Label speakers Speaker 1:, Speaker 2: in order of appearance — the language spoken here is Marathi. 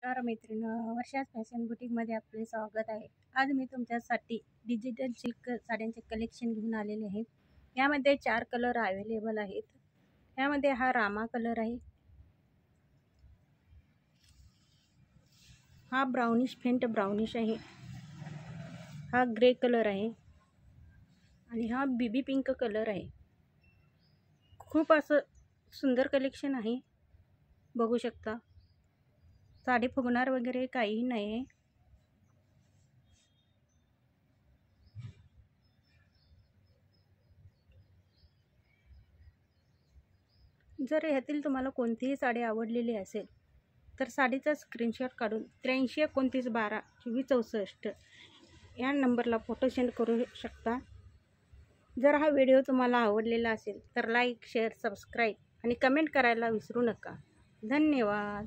Speaker 1: नमस्कार मैत्रिणी, वर्षाच फॅशन बुटीकमध्ये आपले स्वागत आहे. आज मी तुमच्यासाठी डिजिटल सिल्क साड्यांचे कलेक्शन घेऊन आलेले आहे. यामध्ये 4 कलर अवेलेबल आहेत. यामध्ये हा रामा कलर आहे, हा ब्राउनिश फेंट ब्राउनिश आहे, हा ग्रे कलर आहे आणि हा बेबी पिंक कलर आहे. खूप असं सुंदर कलेक्शन आहे, बघू शकता. साडी फुगणार वगैरे काही नाही आहे. जर ह्यातील तुम्हाला कोणतीही साडी आवडलेली असेल तर साडीचा स्क्रीनशॉट काढून 83 29 12 24 64 या नंबरला फोटो सेंड करू शकता. जर हा व्हिडिओ तुम्हाला आवडलेला असेल तर लाईक, शेअर, सबस्क्राईब आणि कमेंट करायला विसरू नका. धन्यवाद.